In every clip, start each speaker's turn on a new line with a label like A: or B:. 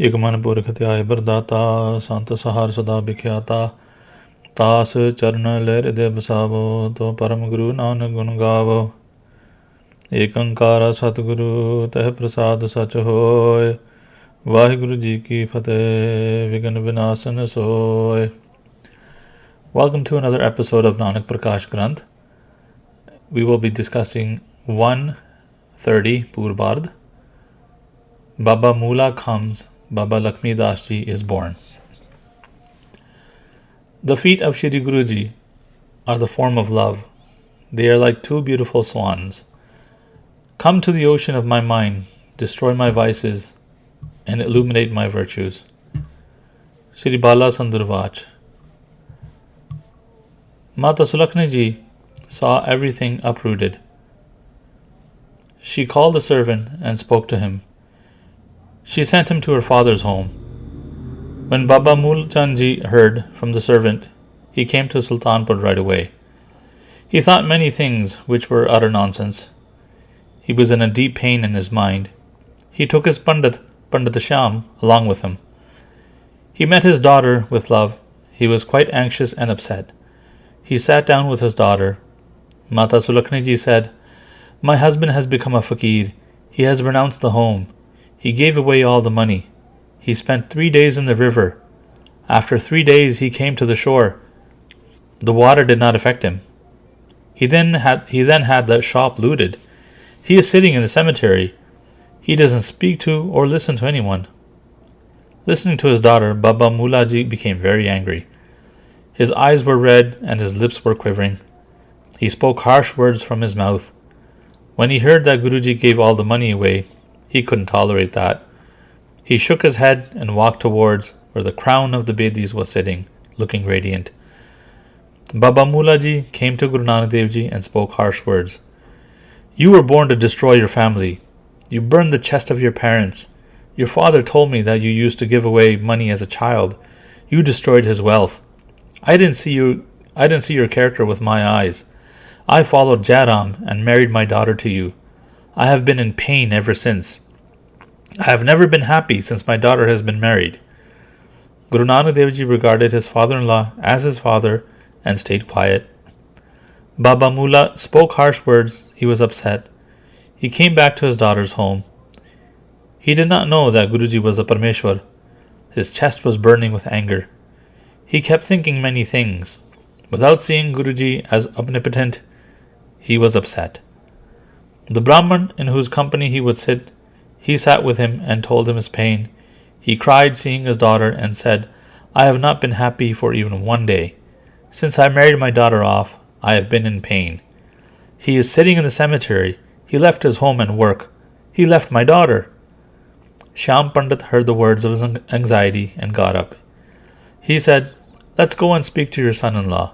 A: ਇਕ ਮਨ ਪੁਰਖ ਧਿਆਏ ਬਰਦਾਤਾ ਸੰਤ ਸਹਾਰ ਸਦਾ ਬਿਖਿਆਤਾ ਤਾਸ ਚਰਨ ਲਹਿਰ ਦੇ ਬਸਾਵੋ ਤੋ ਪਰਮ ਗੁਰੂ ਨਾਨਕ ਗੁਣ ਗਾਵੋ ਏਕ ਓੰਕਾਰ ਸਤਿਗੁਰੂ ਤਹਿ ਪ੍ਰਸਾਦ ਸਚ ਹੋਇ ਵਾਹਿਗੁਰੂ ਜੀ ਕੀ ਫਤਿਹ ਵਿਘਨ ਵਿਨਾਸ਼ਨ ਸੋਇ Welcome to another episode of Nanak Prakash Granth. We will be discussing 130 Poorbaardh. Baba Moola comes, Baba Lakhmi Das Ji is born. The feet of Shri Guru Ji are the form of love. They are like two beautiful swans. Come to the ocean of my mind, destroy my vices, and illuminate my virtues. Shri Bala Sandurvach. Mata Sulakshmi Ji saw everything uprooted. She called a servant and spoke to him. She sent him to her father's home. When Baba Moola Ji heard from the servant, he came to Sultanpur right away. He thought many things which were utter nonsense. He was in a deep pain in his mind. He took his Pandit Sham along with him. He met his daughter with love. He was quite anxious and upset. He sat down with his daughter. Mata Sulakshmi Ji said, "My husband has become a fakir. He has renounced the home. He gave away all the money. He spent 3 days in the river. After 3 days he came to the shore. The water did not affect him. He then had the shop looted. He is sitting in the cemetery. He doesn't speak to or listen to anyone." Listening to his daughter, Baba Moola Ji became very angry. His eyes were red and his lips were quivering. He spoke harsh words from his mouth. When he heard that Guruji gave all the money away, he couldn't tolerate that. He shook his head and walked towards where the crown of the Bedis was sitting, looking radiant. Baba Moola Ji came to Guru Nanak Dev Ji and spoke harsh words. "You were born to destroy your family. You burned the chest of your parents. Your father told me that you used to give away money as a child. You destroyed his wealth. I didn't see your character with my eyes. I followed Jairam and married my daughter to you. I have been in pain ever since. I have never been happy since my daughter has been married." Guru Nanak Dev Ji regarded his father-in-law as his father and stayed quiet. Baba Moola spoke harsh words. He was upset. He came back to his daughter's home. He did not know that Guruji was a Parmeshwar. His chest was burning with anger. He kept thinking many things. Without seeing Guruji as omnipotent, he was upset. The Brahman in whose company he would sit, he sat with him and told him his pain. He cried seeing his daughter and said, "I have not been happy for even 1 day. Since I married my daughter off, I have been in pain. He is sitting in the cemetery. He left his home and work. He left my daughter." Shyam Pandit heard the words of his anxiety and got up. He said, "Let's go and speak to your son-in-law."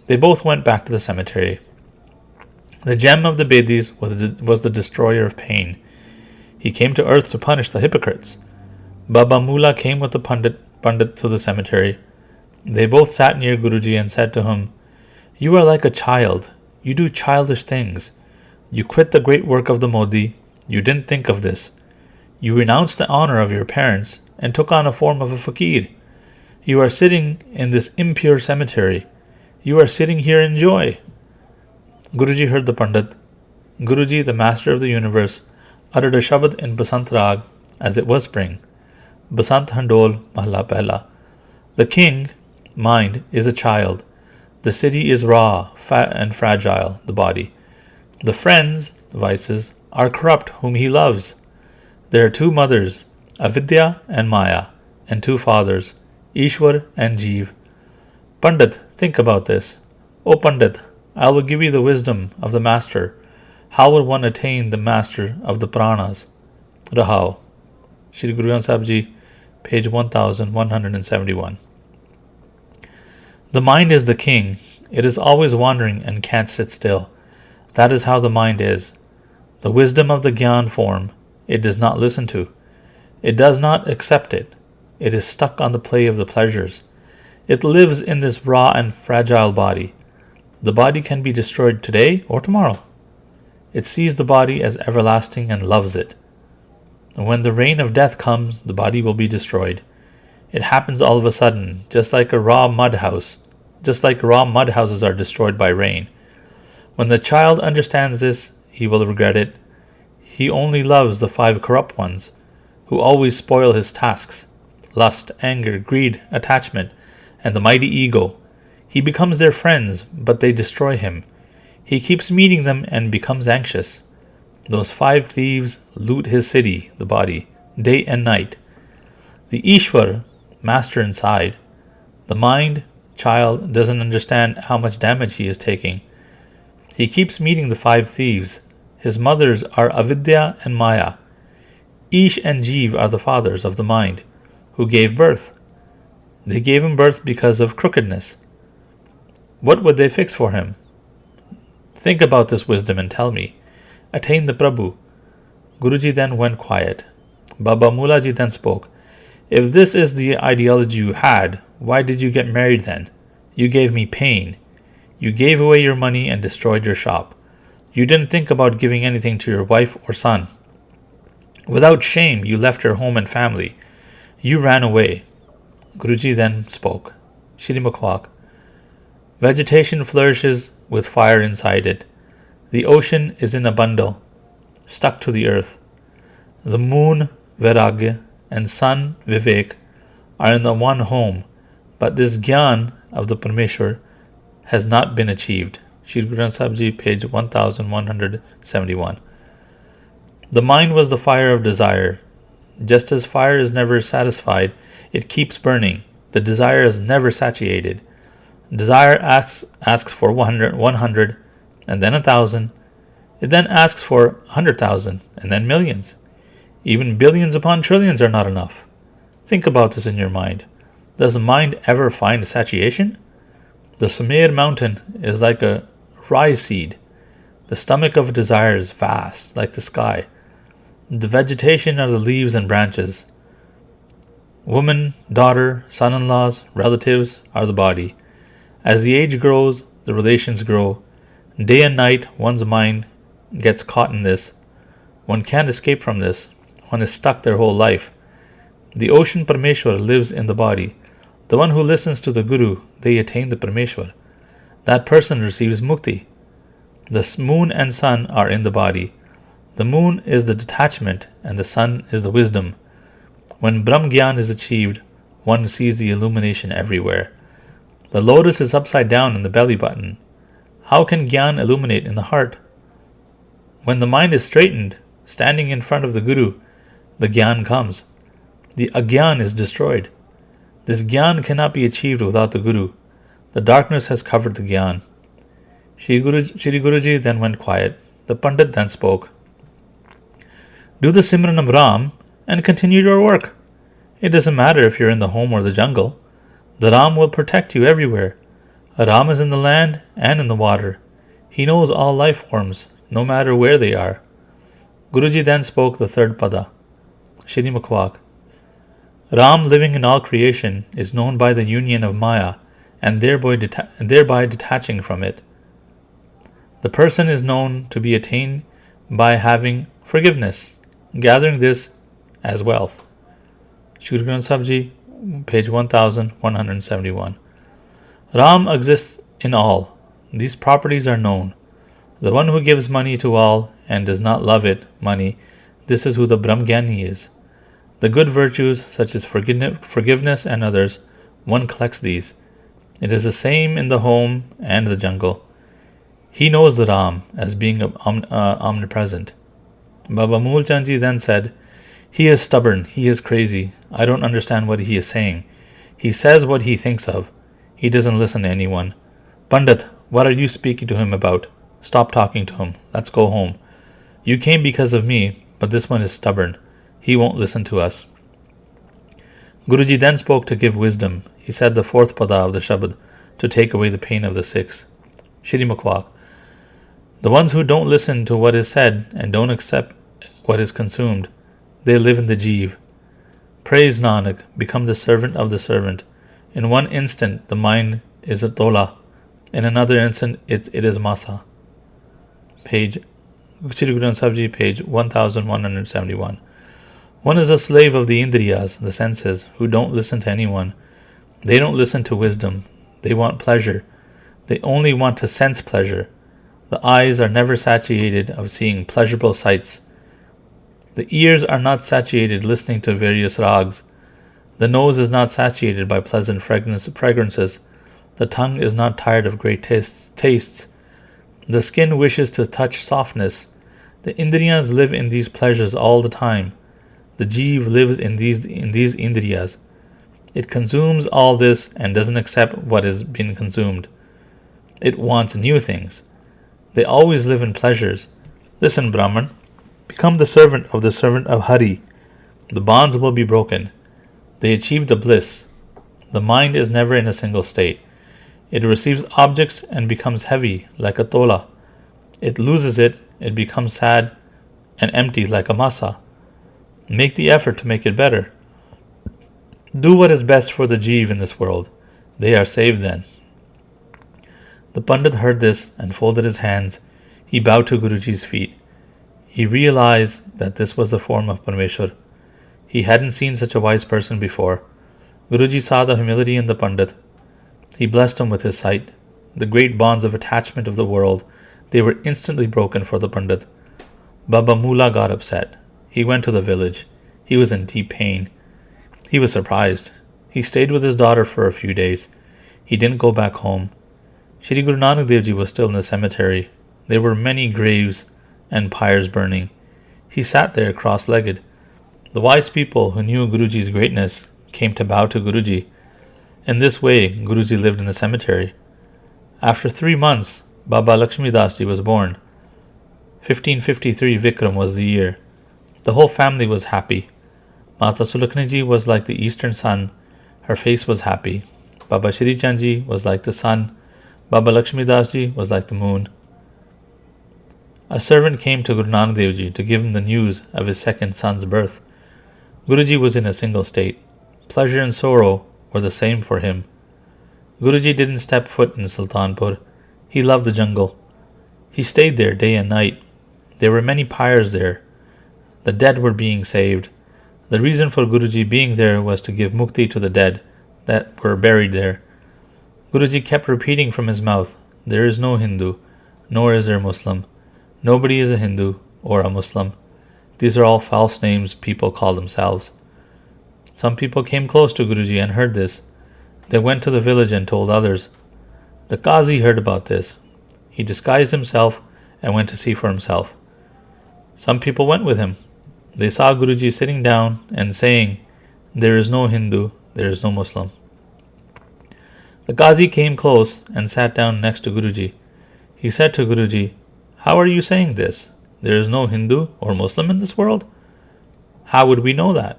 A: They both went back to the cemetery. The gem of the Bedis was the destroyer of pain. He came to earth to punish the hypocrites. Baba Moola came with the Pandit to the cemetery. They both sat near Guruji and said to him, "You are like a child. You do childish things. You quit the great work of the Modi. You didn't think of this. You renounced the honor of your parents and took on a form of a fakir. You are sitting in this impure cemetery. You are sitting here in joy." Guruji heard the Pandit. Guruji, the master of the universe, uttered a shabad in Basant Rag as it was spring. Basant Handol Mahla Pehla. The king, mind, is a child. The city is raw, fat and fragile, the body. The friends, the vices, are corrupt whom he loves. There are 2 mothers, Avidya and Maya, and 2 fathers, Ishwar and Jeev. Pandit, think about this. O Pandit, I will give you the wisdom of the master. How will one attain the master of the pranas? Rahao. Shri Guru Granth Sahib Ji, page 1171. The mind is the king. It is always wandering and can't sit still. That is how the mind is. The wisdom of the Gyan form, it does not listen to. It does not accept it. It is stuck on the play of the pleasures. It lives in this raw and fragile body. The body can be destroyed today or tomorrow. It sees the body as everlasting and loves it. When the rain of death comes, the body will be destroyed. It happens all of a sudden, just like raw mud houses are destroyed by rain. When the child understands this, he will regret it. He only loves the 5 corrupt ones, who always spoil his tasks: lust, anger, greed, attachment, and the mighty ego. He becomes their friends, but they destroy him. He keeps meeting them and becomes anxious. Those 5 thieves loot his city, the body, day and night. The Ishwar, master inside, the mind, child, doesn't understand how much damage he is taking. He keeps meeting the 5 thieves. His mothers are Avidya and Maya. Ish and Jeev are the fathers of the mind, who gave birth. They gave him birth because of crookedness. What would they fix for him? Think about this wisdom and tell me. Attain the Prabhu. Guruji then went quiet. Baba Moola ji then spoke. If this is the ideology you had, why did you get married then? You gave me pain. You gave away your money and destroyed your shop. You didn't think about giving anything to your wife or son. Without shame, you left your home and family. You ran away. Guruji then spoke. Shri Mukhwak. Vegetation flourishes with fire inside it. The ocean is in a bundle, stuck to the earth. The moon, Vairagya, and sun, Vivek, are in the one home, but this Gyan of the Parmeshwar has not been achieved. Shri Guru Granth Sahib Ji, page 1171. The mind was the fire of desire. Just as fire is never satisfied, it keeps burning. The desire is never satiated. Desire asks for 100, and then 1,000. It then asks for 100,000, and then millions. Even billions upon trillions are not enough. Think about this in your mind. Does the mind ever find satiation? The Sumer mountain is like a rye seed. The stomach of desire is vast, like the sky. The vegetation are the leaves and branches. Woman, daughter, son-in-laws, relatives are the body. As the age grows, the relations grow. Day and night, one's mind gets caught in this. One can't escape from this. One is stuck their whole life. The ocean Parmeshwar lives in the body. The one who listens to the Guru, they attain the Parmeshwar. That person receives mukti. The moon and sun are in the body. The moon is the detachment and the sun is the wisdom. When Brahm Gyan is achieved, one sees the illumination everywhere. The lotus is upside down in the belly button. How can Gyan illuminate in the heart? When the mind is straightened, standing in front of the Guru, the Gyan comes. The Agyan is destroyed. This Gyan cannot be achieved without the Guru. The darkness has covered the Gyan. Shri Guruji then went quiet. The Pandit then spoke. Do the Simran of Ram and continue your work. It doesn't matter if you're in the home or the jungle. The Ram will protect you everywhere. Ram is in the land and in the water. He knows all life forms, no matter where they are. Guruji then spoke the 3rd pada. Shri Mukhwak. Ram living in all creation is known by the union of Maya and thereby detaching from it. The person is known to be attained by having forgiveness, gathering this as wealth. Shri Guru Granth Sahib Ji, page 1171. Ram exists in all. These properties are known. The one who gives money to all and does not love it, money, this is who the Brahmgyani is. The good virtues such as forgiveness and others, one collects these. It is the same in the home and the jungle. He knows the Ram as being omnipresent. Baba Moola Ji then said, he is stubborn, he is crazy. I don't understand what he is saying. He says what he thinks of. He doesn't listen to anyone. Pandit, what are you speaking to him about? Stop talking to him. Let's go home. You came because of me, but this one is stubborn. He won't listen to us. Guruji then spoke to give wisdom. He said the 4th pada of the Shabad to take away the pain of the Sikhs. Shri Mukhwak. The ones who don't listen to what is said and don't accept what is consumed, they live in the Jeev. Praise Nanak, become the servant of the servant. In one instant, the mind is a tola. In another instant, it is masa. Page Shri Guru Granth Sahib Ji, page 1171. One is a slave of the Indriyas, the senses, who don't listen to anyone. They don't listen to wisdom. They want pleasure. They only want to sense pleasure. The eyes are never satiated of seeing pleasurable sights. The ears are not satiated listening to various rags. The nose is not satiated by pleasant fragrances. The tongue is not tired of great tastes. The skin wishes to touch softness. The Indriyas live in these pleasures all the time. The Jeev lives in these Indriyas. It consumes all this and doesn't accept what is being consumed. It wants new things. They always live in pleasures. Listen, Brahman, become the servant of Hari. The bonds will be broken. They achieve the bliss. The mind is never in a single state. It receives objects and becomes heavy like a tola. It loses it becomes sad and empty like a masa. Make the effort to make it better. Do what is best for the Jeev in this world. They are saved then. The Pandit heard this and folded his hands. He bowed to Guruji's feet. He realized that this was the form of Parmeshwar. He hadn't seen such a wise person before. Guruji saw the humility in the Pandit. He blessed him with his sight. The great bonds of attachment of the world, they were instantly broken for the Pandit. Baba Moola got upset. He went to the village. He was in deep pain. He was surprised. He stayed with his daughter for a few days. He didn't go back home. Shri Guru Nanak Dev Ji was still in the cemetery. There were many graves and pyres burning. He sat there cross-legged. The wise people who knew Guruji's greatness came to bow to Guruji. In this way, Guruji lived in the cemetery. After 3 months, Baba Lakhmi Das Ji was born. 1553 Vikram was the year. The whole family was happy. Mata Sulakshmi Ji was like the eastern sun. Her face was happy. Baba Shri Chand Ji was like the sun. Baba Lakhmi Das Ji was like the moon. A servant came to Guru Nanak Dev Ji to give him the news of his second son's birth. Guruji was in a single state. Pleasure and sorrow were the same for him. Guruji didn't step foot in Sultanpur. He loved the jungle. He stayed there day and night. There were many pyres there. The dead were being saved. The reason for Guruji being there was to give mukti to the dead that were buried there. Guruji kept repeating from his mouth, "There is no Hindu, nor is there Muslim. Nobody is a Hindu or a Muslim. These are all false names people call themselves." Some people came close to Guruji and heard this. They went to the village and told others. The Qazi heard about this. He disguised himself and went to see for himself. Some people went with him. They saw Guruji sitting down and saying, "There is no Hindu, there is no Muslim." The Qazi came close and sat down next to Guruji. He said to Guruji, "How are you saying this? There is no Hindu or Muslim in this world? How would we know that?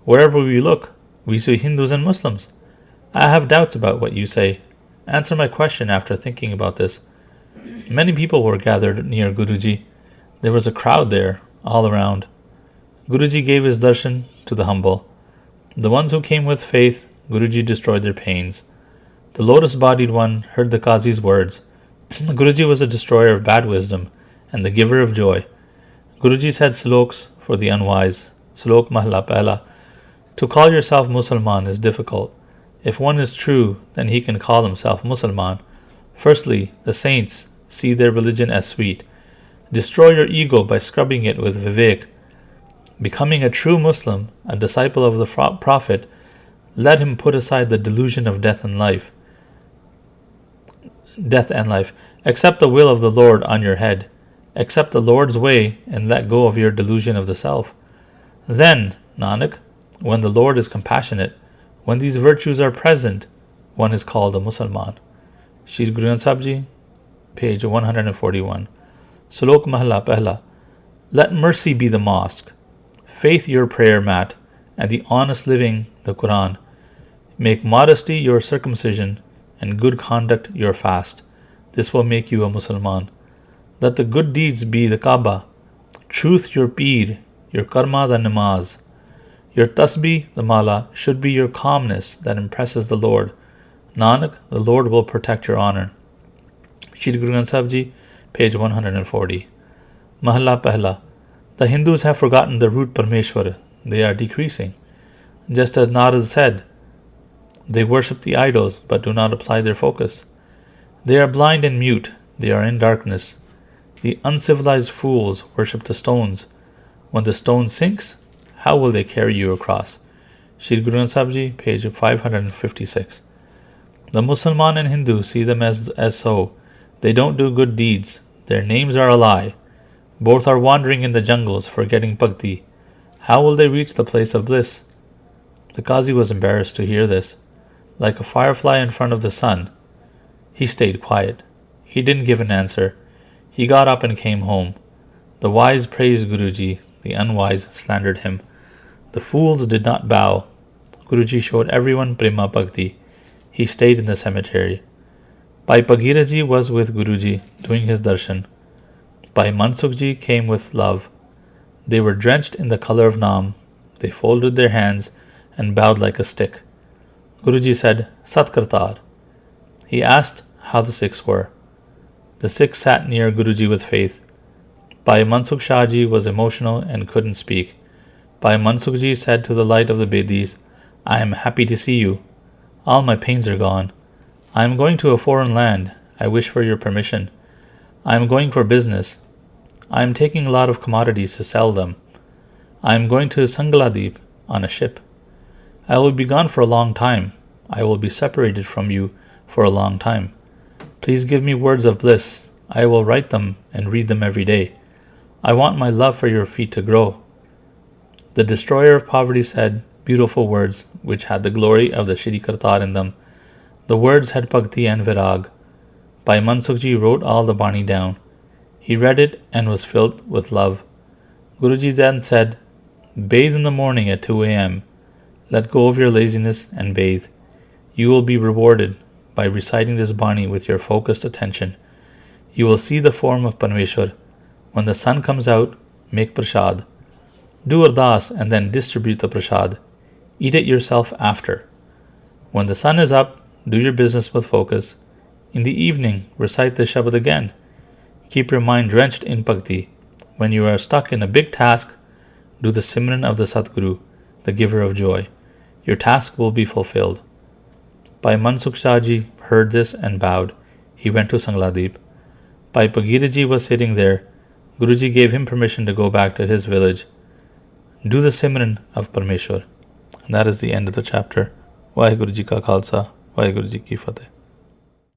A: Wherever we look, we see Hindus and Muslims. I have doubts about what you say. Answer my question." After thinking about this, many people were gathered near Guruji. There was a crowd there, all around. Guruji gave his darshan to the humble. The ones who came with faith, Guruji destroyed their pains. The lotus-bodied one heard the Qazi's words. Guruji was a destroyer of bad wisdom and the giver of joy. Guruji said sloks for the unwise. Slok Mahla Pehla. To call yourself Musalman is difficult. If one is true, then he can call himself Musalman. Firstly, the saints see their religion as sweet. Destroy your ego by scrubbing it with Vivek. Becoming a true Muslim, a disciple of the Prophet, let him put aside the delusion of death and life. Accept the will of the Lord on your head. Accept the Lord's way and let go of your delusion of the self. Then, Nanak, when the Lord is compassionate, when these virtues are present, one is called a Musalman. Shri Guru Granth Sahib Ji, page 141. Slok Mahla Pehla. Let mercy be the mosque, faith your prayer mat, and the honest living the Quran. Make modesty your circumcision, and good conduct your fast. This will make you a Musalman. Let the good deeds be the Kaaba, truth your Peer, your Karma the Namaz. Your tasbih, the mala, should be your calmness that impresses the Lord. Nanak, the Lord will protect your honor. Shri Guru Granth Sahib Ji, page 140. Mahalla Pehla. The Hindus have forgotten the root Parmeshwar. they are decreasing. Just as Narad said, they worship the idols but do not apply their focus. They are blind and mute, they are in darkness. The uncivilized fools worship the stones. When the stone sinks, how will they carry you across? Shri Guru Granth Sahib Ji, page 556. The Musliman and Hindu see them as so. They don't do good deeds. Their names are a lie. Both are wandering in the jungles, forgetting bhakti. How will they reach the place of bliss? The Qazi was embarrassed to hear this. Like a firefly in front of the sun, he stayed quiet. He didn't give an answer. He got up and came home. The wise praised Guruji. The unwise slandered him. The fools did not bow. Guruji showed everyone prema bhakti. He stayed in the cemetery. Bhai Bhagiraji was with Guruji, doing his darshan. Bhai Mansukh came with love. They were drenched in the color of Naam. They folded their hands and bowed like a stick. Guruji said, Satkartar. He asked how the Sikhs were. The Sikhs sat near Guruji with faith. Bhai Mansukh Shahji was emotional and couldn't speak. Bhai Mansukh said to the light of the Bedis, I am happy to see you. All my pains are gone. I am going to a foreign land. I wish for your permission. I am going for business. I am taking a lot of commodities to sell them. I am going to Sangladip on a ship. I will be gone for a long time. I will be separated from you for a long time. Please give me words of bliss. I will write them and read them every day. I want my love for your feet to grow. The destroyer of poverty said beautiful words which had the glory of the Shri Kartar in them. The words had bhakti and virag. Bhai Mansukh wrote all the Bani down. He read it and was filled with love. Guruji then said, Bathe in the morning at 2 a.m. Let go of your laziness and bathe. You will be rewarded by reciting this Bani with your focused attention. You will see the form of Parmeshwar. When the sun comes out, make prasad. Do ardas and then distribute the prasad. Eat it yourself after. When the sun is up, do your business with focus. In the evening, recite the Shabad again. Keep your mind drenched in bhakti. When you are stuck in a big task, do the Simran of the Satguru, the giver of joy. Your task will be fulfilled. Bhai Mansukh Shahji heard this and bowed. He went to Sangladip. Bhai Bhagiraji was sitting there. Guruji gave him permission to go back to his village. Do the Simran of Parmeshwar. And that is the end of the chapter. Vaheguru Ji Ka Khalsa, Vaheguru Ji Ki Fateh.